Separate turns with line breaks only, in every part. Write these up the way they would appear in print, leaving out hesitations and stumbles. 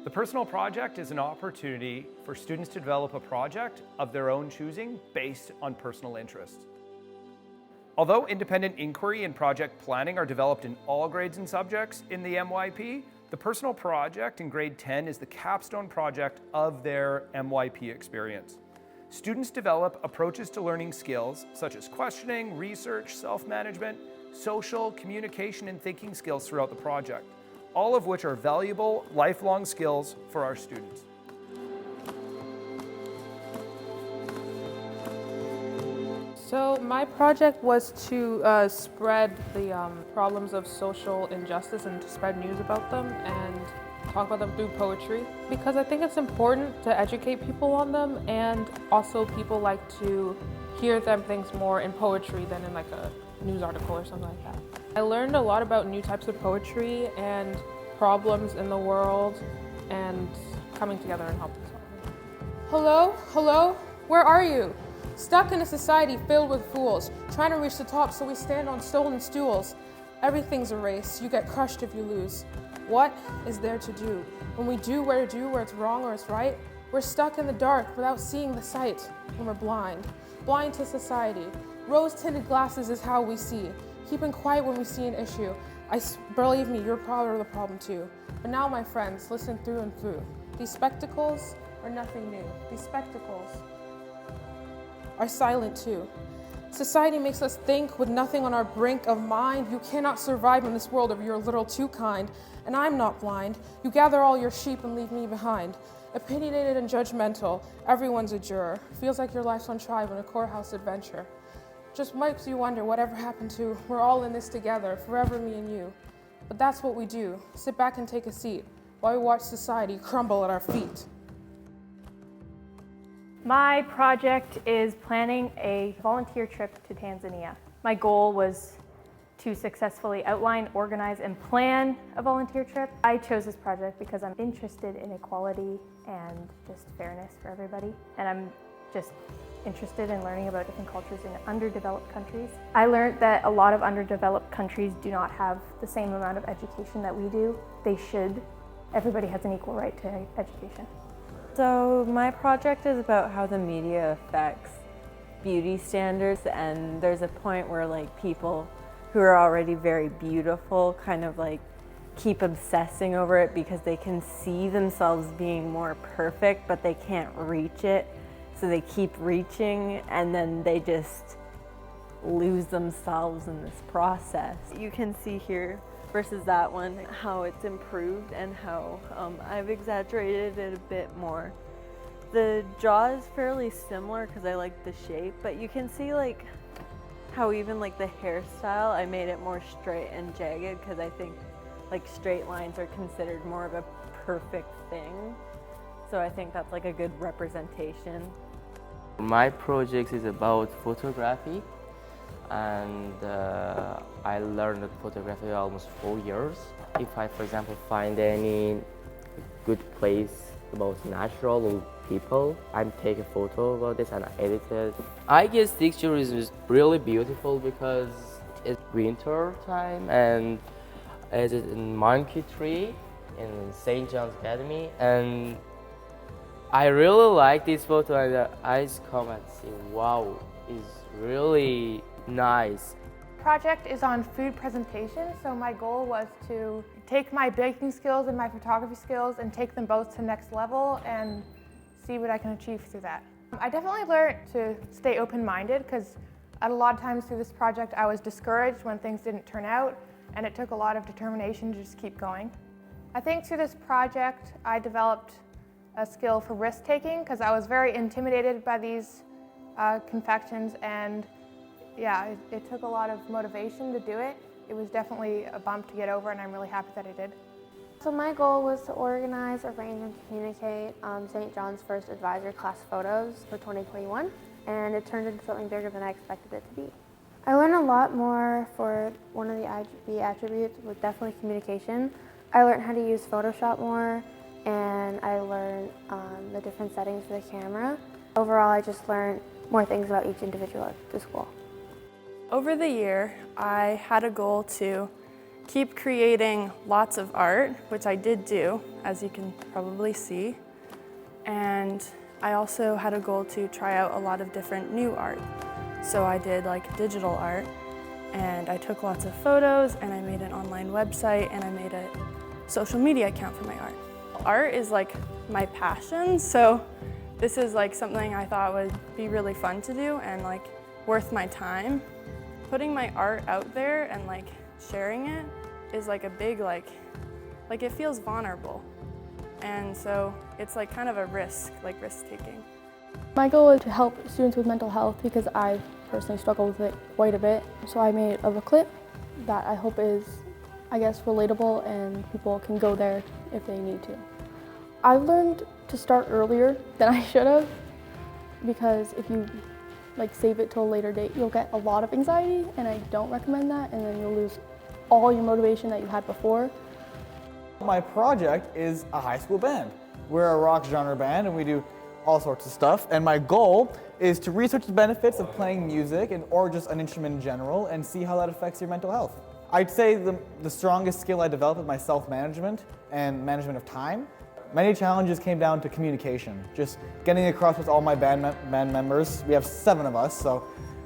The personal project is an opportunity for students to develop a project of their own choosing based on personal interests. Although independent inquiry and project planning are developed in all grades and subjects in the MYP, the personal project in grade 10 is the capstone project of their MYP experience. Students develop approaches to learning skills such as questioning, research, self-management, social, communication, and thinking skills throughout the project, all of which are valuable, lifelong skills for our students.
So my project was to spread the problems of social injustice and to spread news about them and talk about them through poetry, because I think it's important to educate people on them, and also people like to hear them things more in poetry than in like a news article or something like that. I learned a lot about new types of poetry and problems in the world and coming together and helping solve them. Hello? Hello? Where are you? Stuck in a society filled with fools, trying to reach the top so we stand on stolen stools. Everything's a race, you get crushed if you lose. What is there to do? When we do where it's wrong or it's right, we're stuck in the dark without seeing the sight, when we're blind to society. Rose-tinted glasses is how we see, keeping quiet when we see an issue. Believe me, you're part of the problem too. But now, my friends, listen through and through. These spectacles are nothing new. These spectacles are silent too. Society makes us think with nothing on our brink of mind. You cannot survive in this world if you're a little too kind. And I'm not blind. You gather all your sheep and leave me behind. Opinionated and judgmental, everyone's a juror. Feels like your life's on trial in a courthouse adventure. Just makes you wonder whatever happened to, we're all in this together, forever me and you. But that's what we do, sit back and take a seat while we watch society crumble at our feet.
My project is planning a volunteer trip to Tanzania. My goal was to successfully outline, organize, and plan a volunteer trip. I chose this project because I'm interested in equality and just fairness for everybody. And I'm just interested in learning about different cultures in underdeveloped countries. I learned that a lot of underdeveloped countries do not have the same amount of education that we do. They should. Everybody has an equal right to education.
So my project is about how the media affects beauty standards, and there's a point where like people who are already very beautiful kind of like keep obsessing over it because they can see themselves being more perfect, but they can't reach it. So they keep reaching, and then they just lose themselves in this process. You can see here versus that one how it's improved and how I've exaggerated it a bit more. The jaw is fairly similar because I like the shape, but you can see like how even like the hairstyle, I made it more straight and jagged because I think like straight lines are considered more of a perfect thing. So I think that's like a good representation.
My project is about photography, and I learned photography almost 4 years. If I, for example, find any good place about natural people, I take a photo about this and I edit it. I guess this year is really beautiful because it's winter time and it's in monkey tree in St.John's Academy, and I really like this photo, and I just come and say, wow, it's really nice.
The project is on food presentation, so my goal was to take my baking skills and my photography skills and take them both to the next level and see what I can achieve through that. I definitely learned to stay open-minded because a lot of times through this project I was discouraged when things didn't turn out, and it took a lot of determination to just keep going. I think through this project I developed a skill for risk-taking because I was very intimidated by these confections, and yeah, it took a lot of motivation to do it. It was definitely a bump to get over, and I'm really happy that I did.
So my goal was to organize, arrange, and communicate St. John's first advisor class photos for 2021, and it turned into something bigger than I expected it to be. I learned a lot more for one of the IGB attributes was definitely communication. I learned how to use Photoshop more, and I learned the different settings for the camera. Overall, I just learned more things about each individual at the school.
Over the year, I had a goal to keep creating lots of art, which I did do, as you can probably see. And I also had a goal to try out a lot of different new art. So I did like digital art, and I took lots of photos, and I made an online website, and I made a social media account for my art. Art is like my passion, so this is like something I thought would be really fun to do and like worth my time. Putting my art out there and like sharing it is like a big like it feels vulnerable. And so it's like kind of a risk taking.
My goal is to help students with mental health because I personally struggle with it quite a bit. So I made a booklet that I hope is, I guess, relatable and people can go there if they need to. I've learned to start earlier than I should have because if you like save it till a later date, you'll get a lot of anxiety, and I don't recommend that, and then you'll lose all your motivation that you had before.
My project is a high school band. We're a rock genre band and we do all sorts of stuff, and my goal is to research the benefits of playing music or just an instrument in general and see how that affects your mental health. I'd say the strongest skill I developed is my self-management and management of time. Many challenges came down to communication, just getting across with all my band members. We have 7 of us, so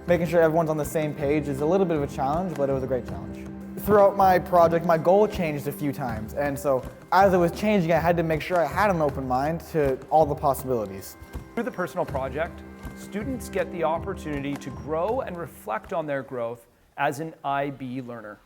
making sure everyone's on the same page is a little bit of a challenge, but it was a great challenge. Throughout my project, my goal changed a few times, and so as it was changing, I had to make sure I had an open mind to all the possibilities.
Through the personal project, students get the opportunity to grow and reflect on their growth as an IB learner.